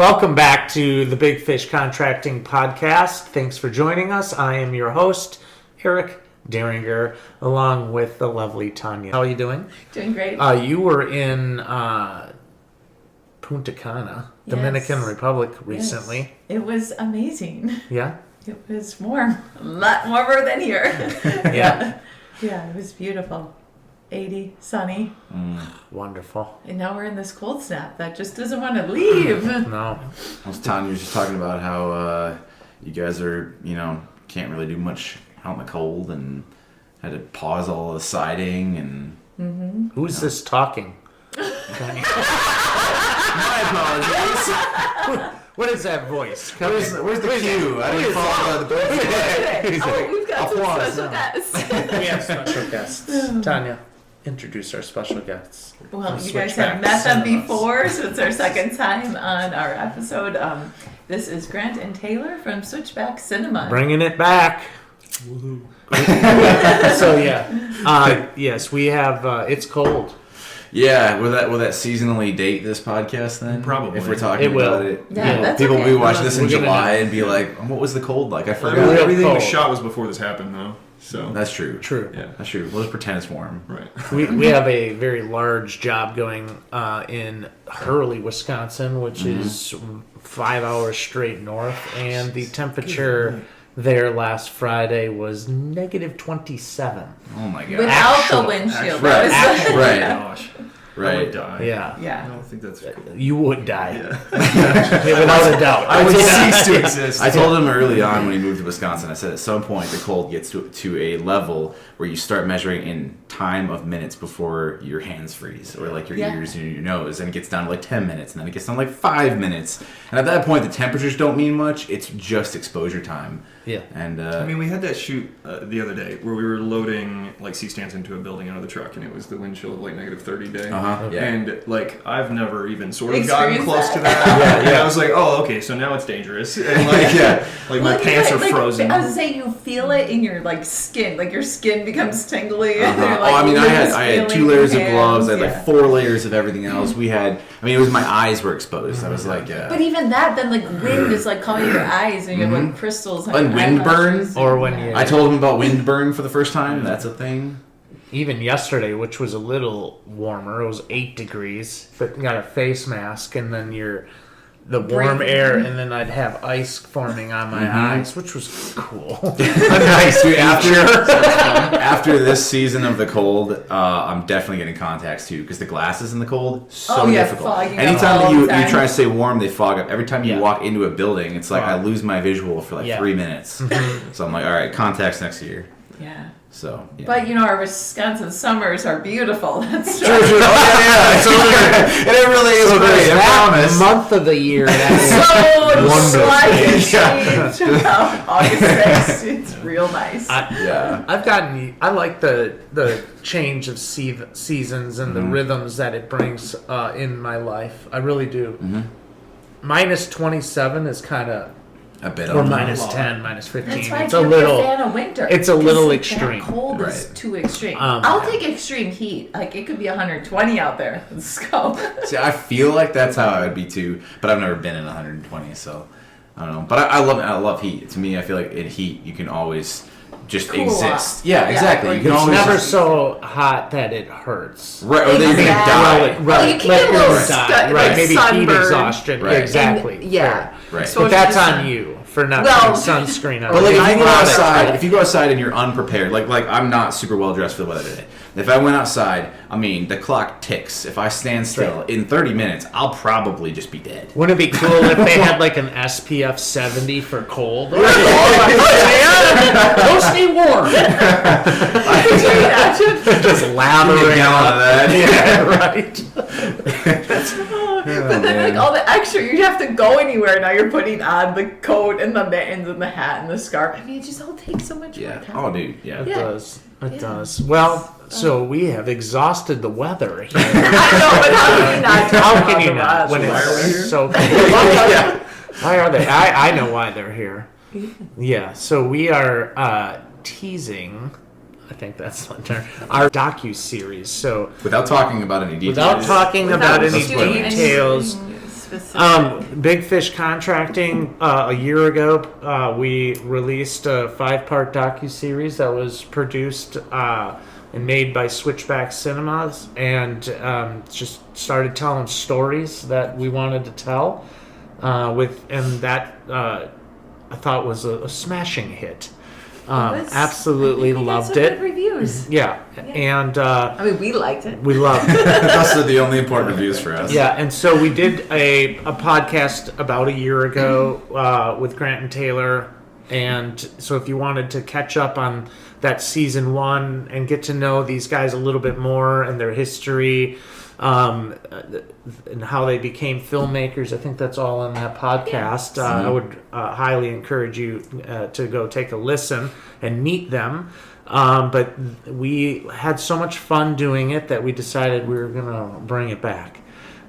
Welcome back to the Big Fish Contracting Podcast. Thanks for joining us. I am your host, Eric Deringer, along with the lovely Tanya. How are you doing? Doing great. You were in Punta Cana, Dominican Republic, recently. Yes. It was amazing. Yeah? It was warm. A lot warmer than here. Yeah. Yeah, it was beautiful. 80, sunny. Wonderful. And now we're in this cold snap that just doesn't want to leave. No. Tanya was just talking about how you guys are, can't really do much out in the cold and had to pause all the siding and... Mm-hmm. Who's this talking? My apologies. What is that voice? Where's the cue? I didn't follow the bird. We've got some special guests. We have special guests. Tanya, introduce our special guests. Well, you Switchback guys have met them Cinema. before, so it's our second time on our episode. This is Grant and Taylor from Switchback Cinema. Bringing it back. Woohoo. So yes, we have. It's cold. Yeah, will that seasonally date this podcast then? Probably. If we're talking It will. about it. Yeah, that's people okay. will be watching this in We're gonna July know. and be like, what was the cold like? I forgot. Real Everything cold. was shot was before this happened, though. So That's true. True. yeah, That's true. We'll just pretend it's warm. right. We have a very large job going in Hurley, Wisconsin, which is 5 hours straight north, and the temperature there last Friday was negative 27. Oh my god. Without Actual- the windshield. Right. That was- Right. Gosh, I would Right. die. Yeah. I Yeah. don't think that's cool. You would die. Yeah. Without a doubt. I would told- cease to exist. I told him early on when he moved to Wisconsin, I said at some point the cold gets to a level where you start measuring in time of minutes before your hands freeze or like your Yeah. ears and your nose, and it gets down to like 10 minutes and then it gets down to like 5 minutes. And at that point the temperatures don't mean much, it's just exposure time. Yeah. And I mean, we had that shoot the other day where we were loading like C-stands into a building out of the truck, and it was the wind chill of like negative 30 day. yeah. And like I've never even sort of Experienced gotten close that? to that. And I was like, oh, okay, so now it's dangerous. And like, like my Well, pants are like, frozen. I was saying you feel it in your like skin, like your skin becomes tingly. And you're, Oh, like, I mean, I this had 2 feeling layers in of your gloves. I had hands, like 4 layers of everything else. It was my eyes were exposed. I was like, But even that, then like wind is like calling your eyes, and you have like crystals. on And your wind burn? eyelashes. Or when you- I told him about wind burn for the first time. That's a thing. Even yesterday, which was a little warmer, it was 8 degrees, but you got a face mask, and then the warm Breathing. air, and then I'd have ice forming on my eyes, which was cool. Nice, dude. After this season of the cold, I'm definitely getting contacts too because the glasses in the cold so difficult. fogging up Anytime all you the time. try to stay warm, they fog up. Every time you Yeah. walk into a building, it's like I Fog. lose my visual for like Yeah. 3 minutes. So I'm like, all right, contacts next year. Yeah. So, yeah. But our Wisconsin summers are beautiful. That's True. And it really is great. I that promise. month of the year, that so Wonderful. slightly August 6th. It's real nice. Yeah. I like the change of seasons and the rhythms that it brings in my life. I really do. Minus 27 is kind of, A bit or on minus lot. 10, minus 15. That's why It's I a can't be a little. fan of winter. it's a little 'cause extreme. That cold is Right. too extreme. Yeah. I'll take extreme heat. Like it could be 120 out there. Let's go. See, I feel like that's how I would be too, but I've never been in 120, so I don't know. But I love heat. To me, I feel like in heat you can always just Cool exist. off. Yeah, Yeah, exactly. like You can It's always never just, so hot that it hurts. right, or then you're gonna Exactly. die. Well, you Like can get a little you're scut- die. like Right, maybe heat sunburn. exhaustion. Right. Exactly. And, yeah. Right. But Exposure that's to on sun. you for not Well- putting sunscreen on. But like if you go Products. outside, and you're unprepared, like I'm not super well dressed for the weather today. If I went outside, I mean the clock ticks. If I stand still in 30 minutes, I'll probably just be dead. Wouldn't it be cool if they had like an SPF 70 for cold? Go stay warm. Just lathering Gallon up. of that. Yeah, right. But then, like all the extra, you have to go anywhere. Now you're putting on the coat and the mittens and the hat and the scarf. I mean, it just all takes so much more Yeah. time. Oh, dude. Yeah. It Yeah. does. It does. Well, so we have exhausted the weather here. I know, but how can you not? talk How about can you the not when weather? Why are we it's here? so cold? Why are they? I know why they're here. Yeah, so we are teasing, I think that's the term, our docuseries. So Without talking about any details. without talking Without about any doing details, anything specific. Big Fish Contracting, a year ago, we released a 5-part docuseries that was produced and made by Switchback Cinemas, and just started telling stories that we wanted to tell. And that I thought was a smashing hit. Absolutely loved Good it. reviews. Yeah, and I mean, we liked it. we loved it. Those are the only important reviews for us. Yeah, and so we did a podcast about a year ago with Grant and Taylor, and so if you wanted to catch up on that season 1 and get to know these guys a little bit more and their history, and how they became filmmakers, I think that's all in that podcast. I would highly encourage you to go take a listen and meet them. But we had so much fun doing it that we decided we were going to bring it back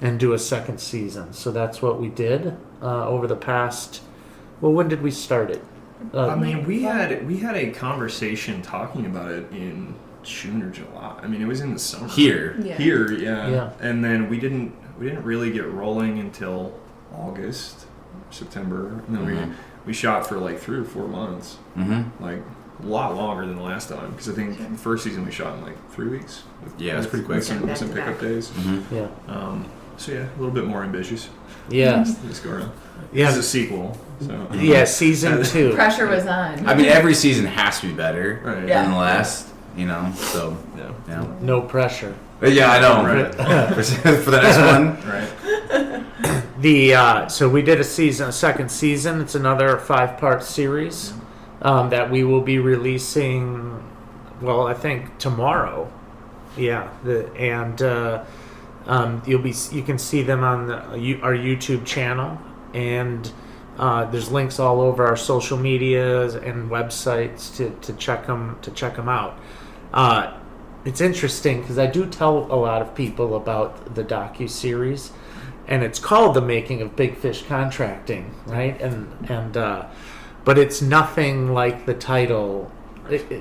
and do a second season. So that's what we did over the past. Well, when did we start it? I mean, we had a conversation talking about it in June or July. I mean, it was in the summer. Here. Yeah. And then we didn't really get rolling until August, September. And then we shot for like 3 or 4 months. Mm-hmm. Like a lot longer than the last time, because I think the first season we shot in like 3 weeks. Yeah, it was pretty quick. With some pickup days. Mm-hmm. Yeah. So yeah, a little bit more ambitious. Yeah. Let's go around. Yeah. It's a sequel. So. Yeah, season 2. Pressure was on. I mean, every season has to be better Right. than the last. You know, so yeah. No pressure. Yeah, I know. Right. For the next one, right? So we did a second season. It's another 5-part series that we will be releasing. Well, I think tomorrow. Yeah, you can see them on our YouTube channel, and there's links all over our social medias and websites to check them out. It's interesting because I do tell a lot of people about the docuseries, and it's called The Making of Big Fish Contracting, right? And but it's nothing like the title,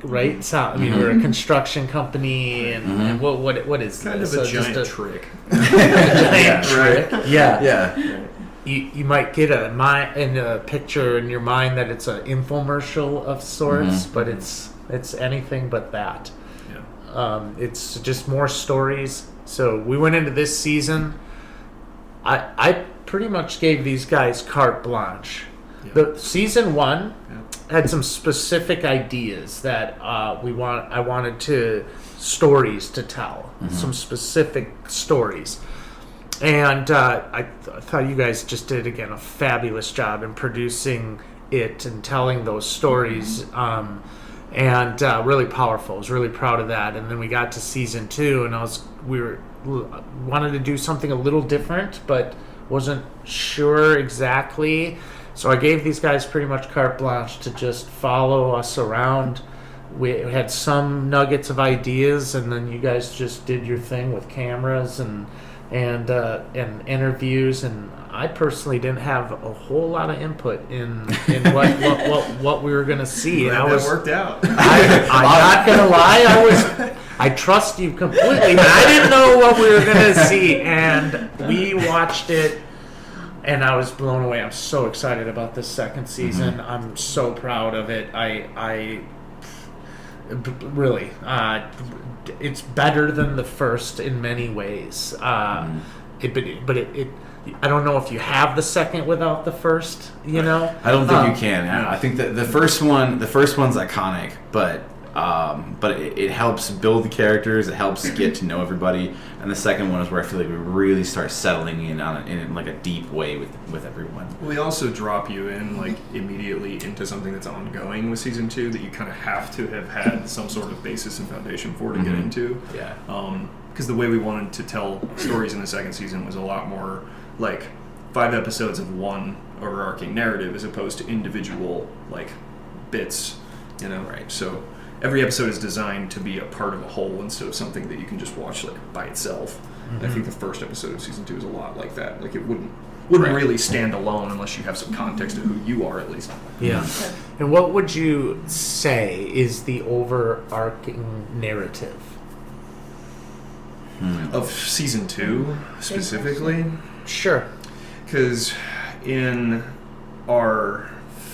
right? So, I mean, we're a construction company, and what is Kind this? of a So giant trick. a giant trick. Right. Yeah. You might get a picture in your mind that it's an infomercial of sorts, but it's anything but that. Yeah. It's just more stories. So we went into this season. I pretty much gave these guys carte blanche. Yeah. The season 1 had some specific ideas that I wanted stories to tell, some specific stories. And I thought you guys just did, again, a fabulous job in producing it and telling those stories, and really powerful. I was really proud of that. And then we got to season 2, and we wanted to do something a little different, but wasn't sure exactly. So I gave these guys pretty much carte blanche to just follow us around. We had some nuggets of ideas, and then you guys just did your thing with cameras and interviews, and I personally didn't have a whole lot of input in what we were gonna see. Glad and that worked out. I'm not gonna lie, I trust you completely, but I didn't know what we were gonna see, and we watched it, and I was blown away. I'm so excited about this second season. I'm so proud of it. I really, it's better than the first in many ways. But I don't know if you have the second without the first. You know, I don't think you can. I think that the first one's iconic, but it helps build the characters. It helps get to know everybody. And the second one is where I feel like we really start settling in in like a deep way with everyone. We also drop you in like immediately into something that's ongoing with season 2 that you kind of have to have had some sort of basis and foundation for to get into. Yeah. Because the way we wanted to tell stories in the second season was a lot more like 5 episodes of one overarching narrative as opposed to individual like bits, you know. Right. So every episode is designed to be a part of a whole instead of something that you can just watch like by itself. And I think the first episode of season 2 is a lot like that. Like it wouldn't really stand alone unless you have some context of who you are at least. Yeah. And what would you say is the overarching narrative? Of season 2 specifically? Sure. because in our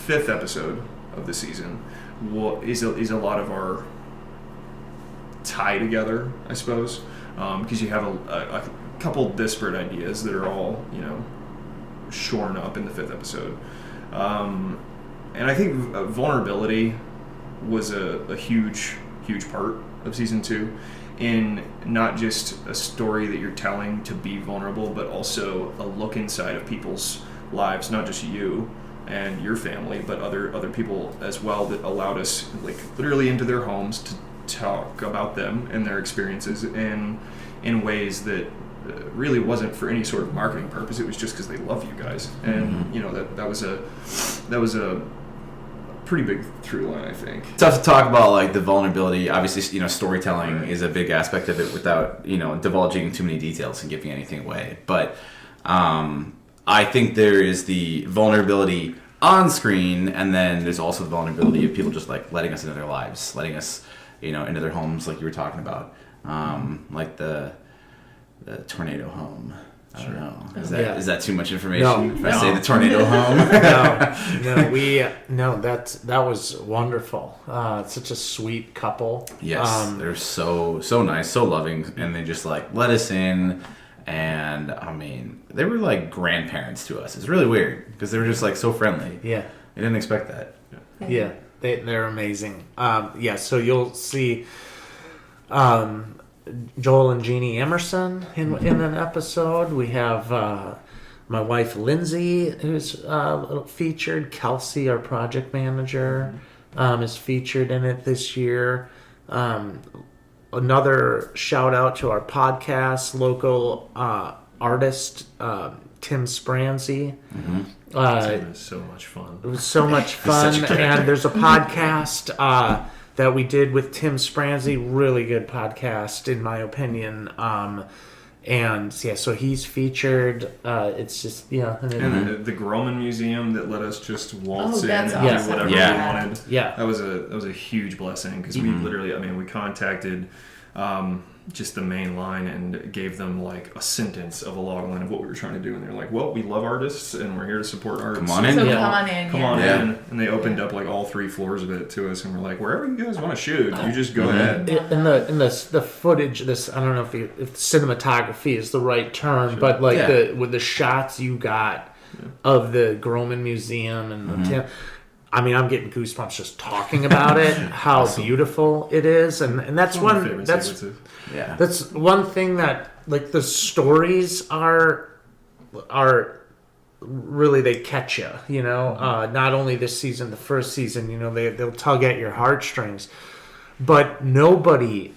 5th episode of the season is a lot of our tie together, I suppose, because you have a couple disparate ideas that are all, you know, shorn up in the 5th episode. And I think vulnerability was a huge part of season 2, in not just a story that you're telling to be vulnerable, but also a look inside of people's lives, not just you and your family, but other people as well, that allowed us like literally into their homes to talk about them and their experiences in ways that really wasn't for any sort of marketing purpose. It was just because they love you guys, and you know that was a pretty big through line, I think. It's tough to talk about like the vulnerability. Obviously, you know, storytelling is a big aspect of it without, you know, divulging too many details and giving anything away. But I think there is the vulnerability on screen, and then there's also the vulnerability of people just like letting us into their lives, letting us, you know, into their homes, like you were talking about, like the tornado home. I don't know. Is that too much information? If I say the tornado home? That was wonderful. Such a sweet couple. Yes, they're so nice, so loving, and they just like let us in. And I mean, they were like grandparents to us. It's really weird because they were just like so friendly. Yeah, I didn't expect that. Yeah, they're amazing. So you'll see Joel and Jeannie Emerson in an episode. We have my wife Lindsay, who's featured. Kelsey, our project manager, is featured in it this year. Another shout out to our podcast, local artist Tim Spranzi. Tim is so much fun. It was so much fun, and there's a podcast that we did with Tim Spranzi, really good podcast in my opinion. So he's featured. It's just and the Groman Museum that let us just waltz in and awesome. do whatever we wanted. Yeah, that was a huge blessing, because we literally, we contacted just the main line and gave them like a sentence of a log line of what we were trying to do, and they're like, well, we love artists and we're here to support art. Come on in. So come on in. And they opened up like all 3 floors of it to us, and we're like, wherever you guys want to shoot, you just go ahead. In the footage, this, I don't know if cinematography is the right term, but like with the shots you got of the Groman Museum and the I'm getting goosebumps just talking about it. How beautiful it is, and that's that's one thing that, like, the stories are really, they catch you. You know, not only this season, the first season, you know, they'll tug at your heartstrings, but nobody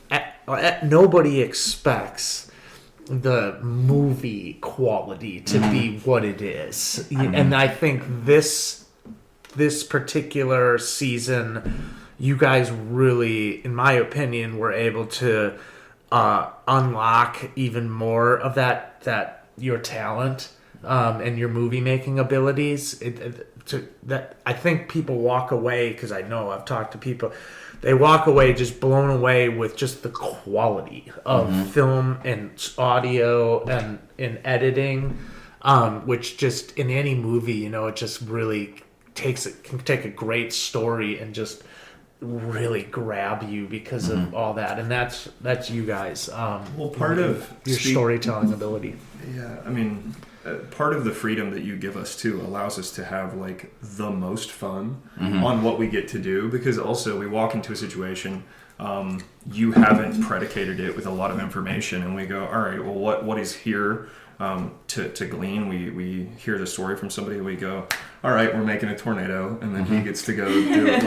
expects the movie quality to be what it is, and I think this particular season, you guys really, in my opinion, were able to unlock even more of that your talent and your movie making abilities. I think people walk away, because I know I've talked to people, they walk away just blown away with just the quality of film and audio and in editing, which just in any movie, you know, it just really can take a great story and just really grab you because of all that, and that's you guys. Part of your storytelling ability. Yeah, part of the freedom that you give us too allows us to have like the most fun on what we get to do, because also we walk into a situation, you haven't predicated it with a lot of information, and we go, all right, well, what is here to glean? We hear the story from somebody, we go, all right, we're making a tornado, and then he gets to go do it.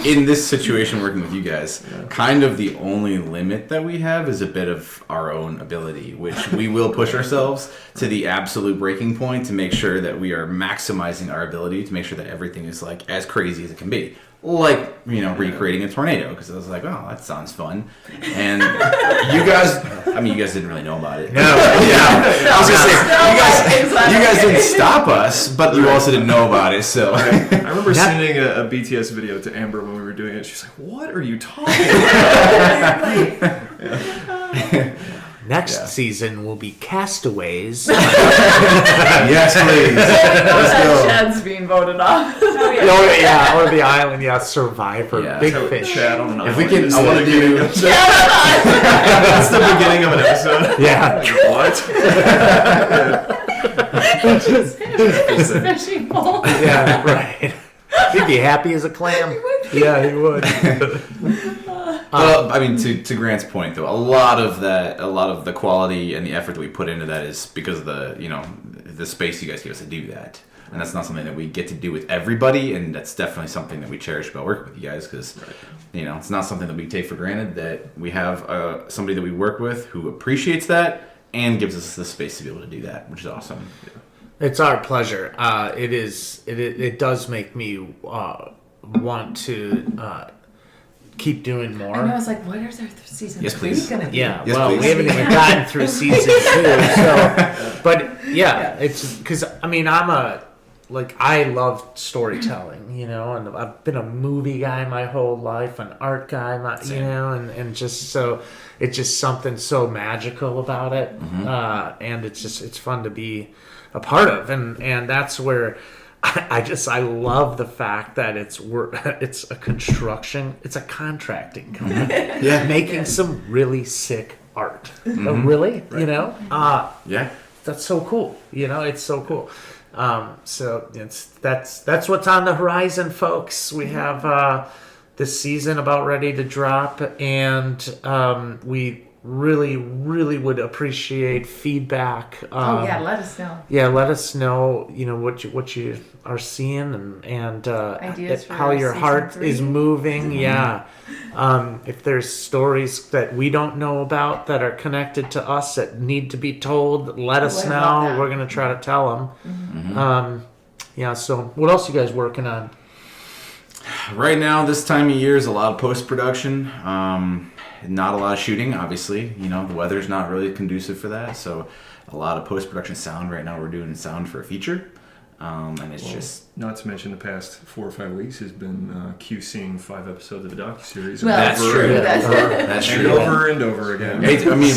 In this situation, working with you guys, kind of the only limit that we have is a bit of our own ability, which we will push ourselves to the absolute breaking point to make sure that we are maximizing our ability to make sure that everything is like as crazy as it can be. Like, you know, recreating a tornado, because I was like, oh, that sounds fun. And you guys didn't really know about it. No. I was going to say, you guys didn't stop us, but you also didn't know about it, so. I remember sending a BTS video to Amber when we were doing it. She's like, what are you talking about? Next season will be Castaways. Yes, please. Chad's being voted off. Or the island, Survivor, Yeah. Big So, Fish. Chad on an If we island can, is I want to the do. beginning of- That's the beginning of an episode. Yeah. What? His fishing pole. Yeah, right. He'd be happy as a clam. Yeah, he would. Well, I mean, to Grant's point, though, a lot of the quality and the effort that we put into that is because of the space you guys give us to do that, and that's not something that we get to do with everybody, and that's definitely something that we cherish about working with you guys, because it's not something that we take for granted that we have somebody that we work with who appreciates that and gives us the space to be able to do that, which is awesome. It's our pleasure. It does make me want to keep doing more. And I was like, what is our season Yes, 3 please. going to be? Yeah, Yes, well, please. we haven't even gotten through season 2, so. But it's because I love storytelling, and I've been a movie guy my whole life, an art guy, and just so it's just something so magical about it, and it's fun to be a part of, and that's where. I love the fact that it's a contracting company, making some really sick art. Really, that's so cool. It's so cool. So that's what's on the horizon, folks. We have this season about ready to drop, and we really would appreciate feedback. Let us know. Let us know. What you are seeing and Ideas for how your season heart 3. is moving. If there's stories that we don't know about that are connected to us that need to be told, let us I love know. that. We're gonna try to tell them. So what else you guys working on? Right now, this time of year is a lot of post-production. Not a lot of shooting, obviously. The weather's not really conducive for that. So a lot of post-production sound right now. We're doing sound for a feature. And it's just... Not to mention the past 4 or 5 weeks has been QCing 5 episodes of a docuseries. Well, That's over true. and That's And true. over and over again.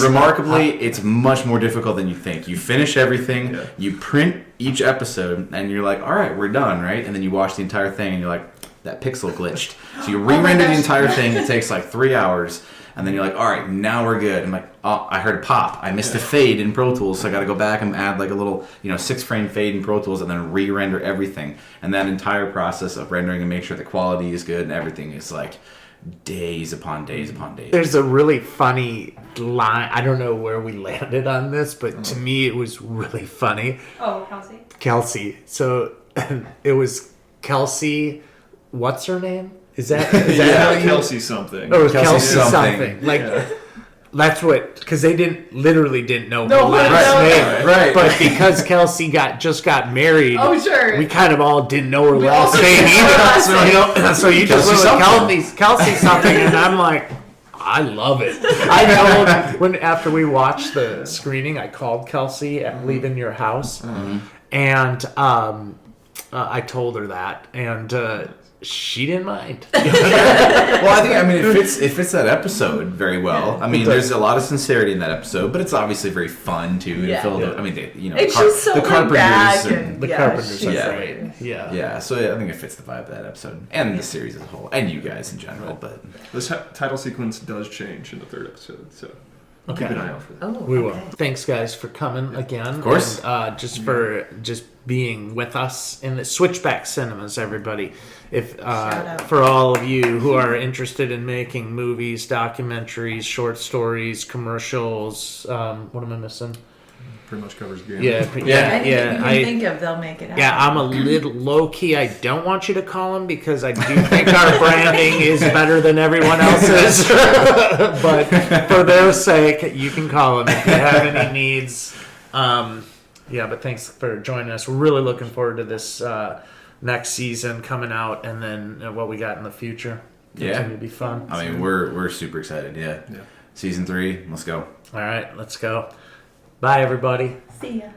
Remarkably, it's much more difficult than you think. You finish everything, Yeah. you print each episode, and you're like, all right, we're done, right? And then you watch the entire thing, and you're like, that pixel glitched. So you re-render the entire thing. It takes like 3 hours. And then you're like, all right, now we're good. I'm like, oh, I heard a pop. I missed a fade in Pro Tools, so I got to go back and add like a little, 6-frame fade in Pro Tools and then re-render everything. And that entire process of rendering and make sure the quality is good and everything is like days upon days upon days. There's a really funny line. I don't know where we landed on this, but to me it was really funny. Oh, Kelsey. Kelsey. So it was Kelsey. What's her name? Is that how you? Kelsey something. Oh, it was Kelsey Kelsey something. something. Like that's what, because they literally didn't know No, her last no. name. Right. But because Kelsey just got married, Oh, sure. we kind of all didn't know her We last all name didn't know her last either. name. So you just Kelsey went with something. Kelsey something, and I'm like, I love it. I know after we watched the screening, I called Kelsey at leaving your house, and I told her that, and she didn't mind. Well, it fits that episode very well. I mean, there's a lot of sincerity in that episode, but it's obviously very fun too. Yeah. And She's so the laid Carpenters back and- and The yeah, Carpenters she's are great. great. Yeah. yeah, so I think it fits the vibe of that episode and the series as a whole, and you guys in general. But This title sequence does change in the 3rd episode, so Okay. keep an eye out for that. Oh, We will. okay. Thanks, guys, for coming again. Of course. And, for just being with us in the Switchback Cinemas, everybody. If Shout out. for all of you who are interested in making movies, documentaries, short stories, commercials, what am I missing? Pretty much covers the game. Yeah. Anything you can I, think of, they'll make it happen. Yeah, I'm a little low key. I don't want you to call them because I do think our branding is better than everyone else's. But for their sake, you can call them if you have any needs. But thanks for joining us. We're really looking forward to this next season coming out, and then what we got in the future. It's going to be fun. I mean, we're super excited. Yeah. Season 3, let's go. All right, let's go. Bye, everybody. See ya.